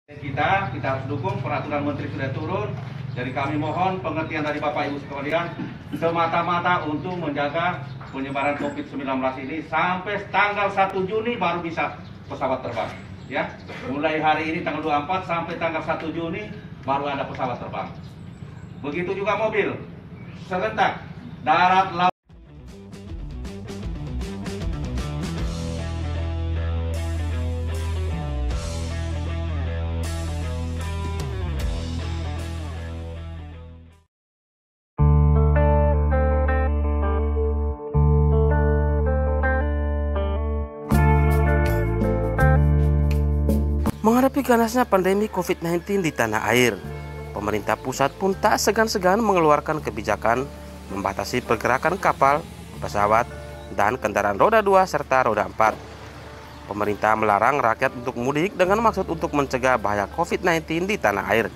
Kita harus dukung, peraturan menteri sudah turun. Jadi kami mohon pengertian dari Bapak Ibu sekalian semata-mata untuk menjaga penyebaran COVID-19 ini sampai tanggal 1 Juni baru bisa pesawat terbang. Ya, mulai hari ini tanggal 24 sampai tanggal 1 Juni baru ada pesawat terbang. Begitu juga mobil serentak darat, laut. Menghadapi ganasnya pandemi COVID-19 di tanah air, pemerintah pusat pun tak segan-segan mengeluarkan kebijakan membatasi pergerakan kapal, pesawat, dan kendaraan roda 2 serta roda 4. Pemerintah melarang rakyat untuk mudik dengan maksud untuk mencegah bahaya COVID-19 di tanah air.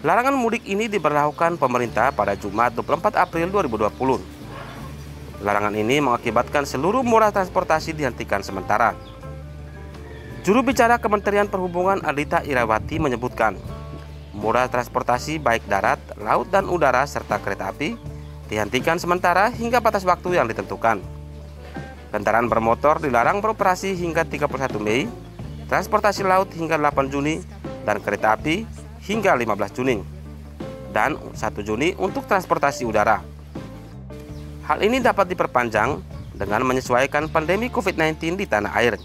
Larangan mudik ini diberlakukan pemerintah pada Jumat 24 April 2020. Larangan ini mengakibatkan seluruh moda transportasi dihentikan sementara. Juru bicara Kementerian Perhubungan Adita Irawati menyebutkan, moda transportasi baik darat, laut, dan udara serta kereta api dihentikan sementara hingga batas waktu yang ditentukan. Kendaraan bermotor dilarang beroperasi hingga 31 Mei, transportasi laut hingga 8 Juni, dan kereta api hingga 15 Juni, dan 1 Juni untuk transportasi udara. Hal ini dapat diperpanjang dengan menyesuaikan pandemi COVID-19 di tanah air,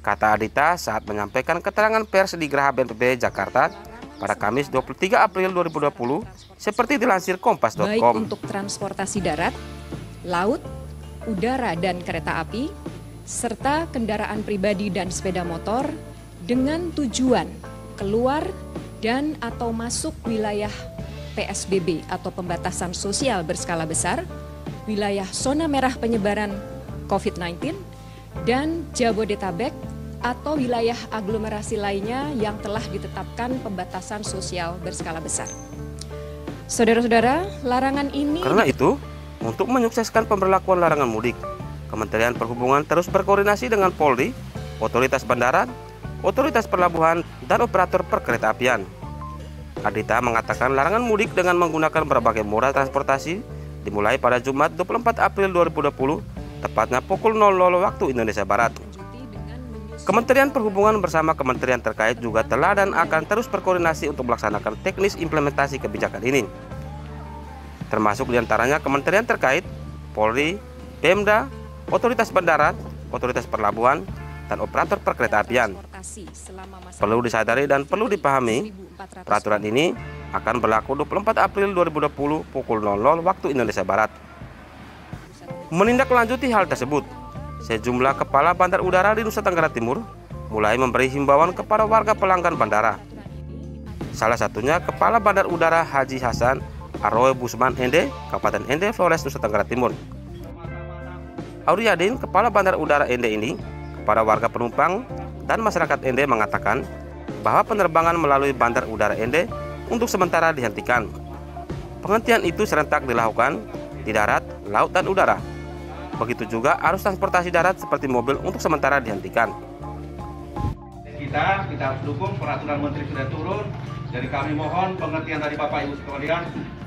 kata Adita saat menyampaikan keterangan pers di Geraha BNPB Jakarta pada Kamis 23 April 2020 seperti dilansir kompas.com. Baik untuk transportasi darat, laut, udara dan kereta api, serta kendaraan pribadi dan sepeda motor dengan tujuan keluar dan atau masuk wilayah PSBB atau pembatasan sosial berskala besar, wilayah zona merah penyebaran COVID-19, dan Jabodetabek atau wilayah aglomerasi lainnya yang telah ditetapkan pembatasan sosial berskala besar. Saudara-saudara, larangan ini... Karena itu, untuk menyukseskan pemberlakuan larangan mudik, Kementerian Perhubungan terus berkoordinasi dengan Polri, otoritas bandara, otoritas pelabuhan, dan operator perkeretaapian. Adita mengatakan larangan mudik dengan menggunakan berbagai moda transportasi dimulai pada Jumat 24 April 2020, tepatnya pukul 00 waktu Indonesia Barat. Kementerian Perhubungan bersama kementerian terkait juga telah dan akan terus berkoordinasi untuk melaksanakan teknis implementasi kebijakan ini, termasuk diantaranya kementerian terkait, Polri, Pemda, otoritas bandara, otoritas pelabuhan, dan operator perkeretaapian. Perlu disadari dan perlu dipahami, peraturan ini akan berlaku 24 April 2020 pukul 00 waktu Indonesia Barat. Menindaklanjuti hal tersebut, sejumlah kepala bandar udara di Nusa Tenggara Timur mulai memberi himbauan kepada warga pelanggan bandara. Salah satunya Kepala Bandar Udara Haji Hasan Arroe Busman Ende, Kabupaten Ende, Flores, Nusa Tenggara Timur. Auriadin, Kepala Bandar Udara Ende ini, kepada warga penumpang dan masyarakat Ende mengatakan bahwa penerbangan melalui Bandar Udara Ende untuk sementara dihentikan. Penghentian itu serentak dilakukan di darat, laut, dan udara. Begitu juga arus transportasi darat seperti mobil untuk sementara dihentikan. Kita harus dukung, peraturan menteri sudah turun. Jadi kami mohon pengertian dari Bapak Ibu sekalian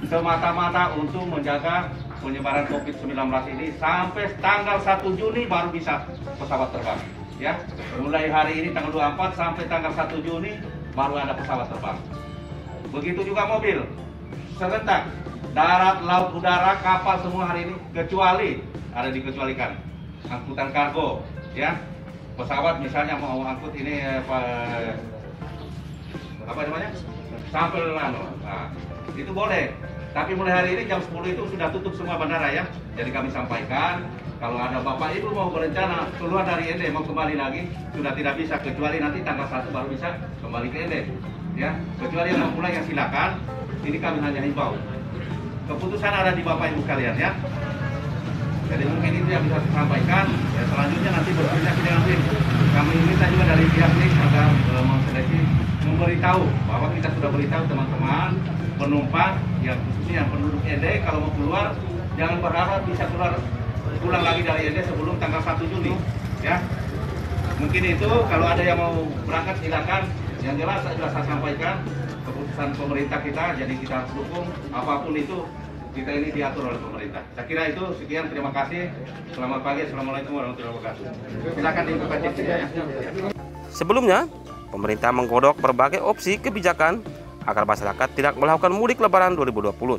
semata-mata untuk menjaga penyebaran COVID-19 ini sampai tanggal 1 Juni baru bisa pesawat terbang. Ya, mulai hari ini tanggal 24 sampai tanggal 1 Juni baru ada pesawat terbang. Begitu juga mobil serentak darat, laut, udara, kapal semua hari ini kecuali ada dikecualikan angkutan kargo, ya, pesawat misalnya mau angkut ini apa namanya, sampel, nah, itu boleh. Tapi mulai hari ini jam 10 itu sudah tutup semua bandara, ya. Jadi kami sampaikan kalau ada Bapak Ibu mau berencana keluar dari Ende mau kembali lagi sudah tidak bisa, kecuali nanti tanggal 1 baru bisa kembali ke Ende, ya. Kecuali yang mau pulang ya silakan. Ini kami hanya himbau. Keputusan ada di Bapak Ibu sekalian, ya. Jadi mungkin itu yang bisa saya sampaikan. Ya, selanjutnya nanti berkoordinasi dengan tim. Kami minta juga dari pihak tim agar menseleksi, memberitahu bahwa kita sudah beritahu teman-teman penumpang, yang khususnya yang penduduk Ende, kalau mau keluar jangan berharap bisa pulang lagi dari Ende sebelum tanggal 1 Juni, ya. Mungkin itu kalau ada yang mau berangkat silakan. Yang jelas saya sampaikan keputusan pemerintah kita, jadi kita harus dukung apapun itu. Kita ini diatur oleh pemerintah. Saya kira itu, sekian, terima kasih. Selamat pagi, assalamualaikum warahmatullahi wabarakatuh. Silakan dibuka chatnya ya. Sebelumnya, pemerintah menggodok berbagai opsi kebijakan agar masyarakat tidak melakukan mudik lebaran 2020.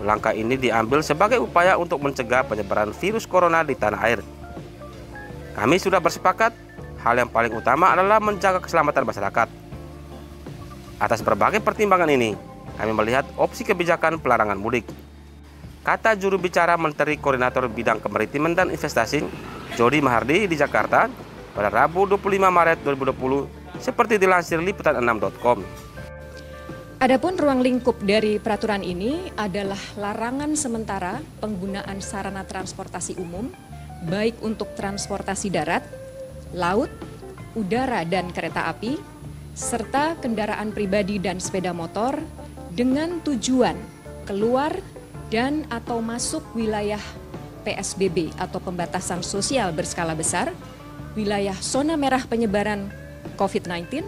Langkah ini diambil sebagai upaya untuk mencegah penyebaran virus corona di tanah air. Kami sudah bersepakat, hal yang paling utama adalah menjaga keselamatan masyarakat. Atas berbagai pertimbangan ini, kami melihat opsi kebijakan pelarangan mudik. Kata juru bicara Menteri Koordinator Bidang Kemaritiman dan Investasi, Jody Mahardi di Jakarta pada Rabu 25 Maret 2020, seperti dilansir liputan6.com. Adapun ruang lingkup dari peraturan ini adalah larangan sementara penggunaan sarana transportasi umum, baik untuk transportasi darat, laut, udara, dan kereta api, serta kendaraan pribadi dan sepeda motor, dengan tujuan keluar dan atau masuk wilayah PSBB atau pembatasan sosial berskala besar, wilayah zona merah penyebaran COVID-19,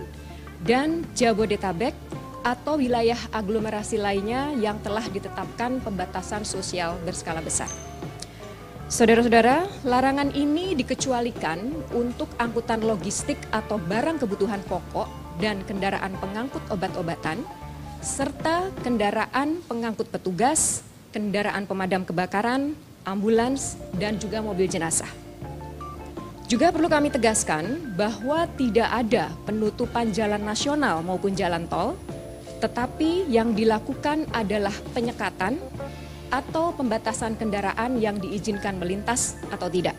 dan Jabodetabek atau wilayah aglomerasi lainnya yang telah ditetapkan pembatasan sosial berskala besar. Saudara-saudara, larangan ini dikecualikan untuk angkutan logistik atau barang kebutuhan pokok dan kendaraan pengangkut obat-obatan, serta kendaraan pengangkut petugas, kendaraan pemadam kebakaran, ambulans, dan juga mobil jenazah. Juga perlu kami tegaskan bahwa tidak ada penutupan jalan nasional maupun jalan tol, tetapi yang dilakukan adalah penyekatan atau pembatasan kendaraan yang diizinkan melintas atau tidak.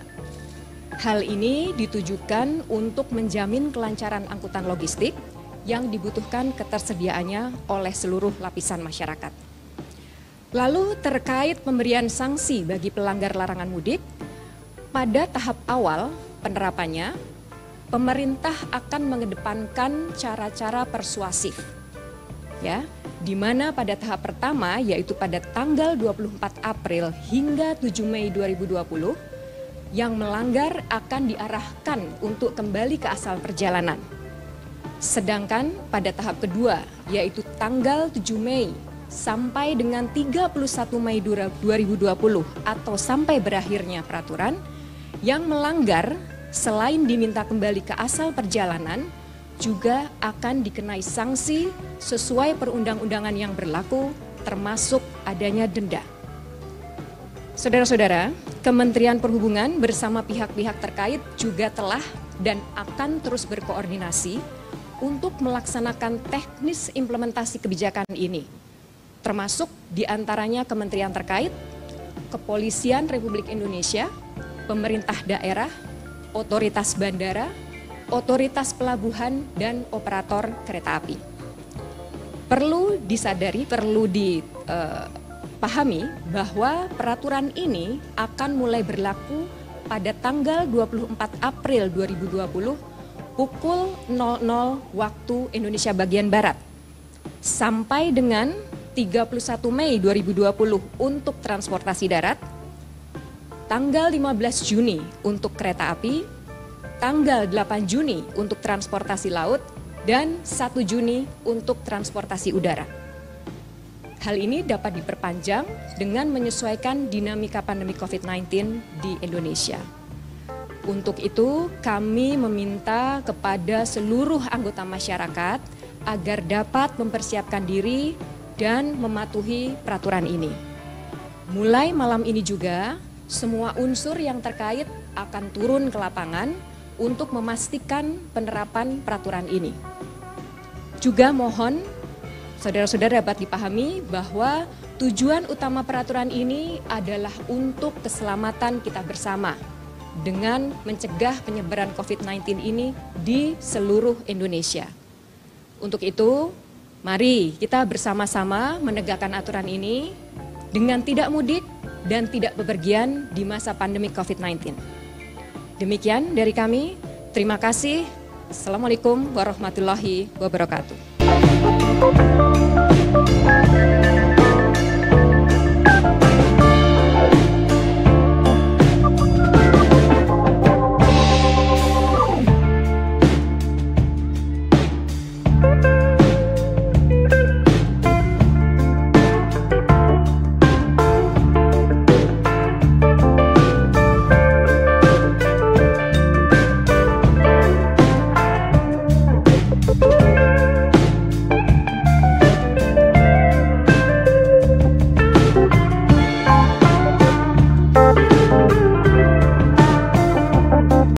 Hal ini ditujukan untuk menjamin kelancaran angkutan logistik yang dibutuhkan ketersediaannya oleh seluruh lapisan masyarakat. Lalu terkait pemberian sanksi bagi pelanggar larangan mudik, pada tahap awal penerapannya, pemerintah akan mengedepankan cara-cara persuasif, ya, di mana pada tahap pertama yaitu pada tanggal 24 April hingga 7 Mei 2020, yang melanggar akan diarahkan untuk kembali ke asal perjalanan. Sedangkan pada tahap kedua, yaitu tanggal 7 Mei sampai dengan 31 Mei 2020 atau sampai berakhirnya peraturan, yang melanggar selain diminta kembali ke asal perjalanan, juga akan dikenai sanksi sesuai perundang-undangan yang berlaku, termasuk adanya denda. Saudara-saudara, Kementerian Perhubungan bersama pihak-pihak terkait juga telah dan akan terus berkoordinasi untuk melaksanakan teknis implementasi kebijakan ini, termasuk diantaranya kementerian terkait, Kepolisian Republik Indonesia, pemerintah daerah, otoritas bandara, otoritas pelabuhan, dan operator kereta api. Perlu disadari, perlu dipahami bahwa peraturan ini akan mulai berlaku pada tanggal 24 April 2020 pukul 00 waktu Indonesia bagian Barat sampai dengan 31 Mei 2020 untuk transportasi darat, tanggal 15 Juni untuk kereta api, tanggal 8 Juni untuk transportasi laut, dan 1 Juni untuk transportasi udara. Hal ini dapat diperpanjang dengan menyesuaikan dinamika pandemi COVID-19 di Indonesia. Untuk itu, kami meminta kepada seluruh anggota masyarakat agar dapat mempersiapkan diri dan mematuhi peraturan ini. Mulai malam ini juga, semua unsur yang terkait akan turun ke lapangan untuk memastikan penerapan peraturan ini. Juga mohon saudara-saudara dapat dipahami bahwa tujuan utama peraturan ini adalah untuk keselamatan kita bersama dengan mencegah penyebaran COVID-19 ini di seluruh Indonesia. Untuk itu, mari kita bersama-sama menegakkan aturan ini dengan tidak mudik dan tidak bepergian di masa pandemi COVID-19. Demikian dari kami, terima kasih. Assalamualaikum warahmatullahi wabarakatuh.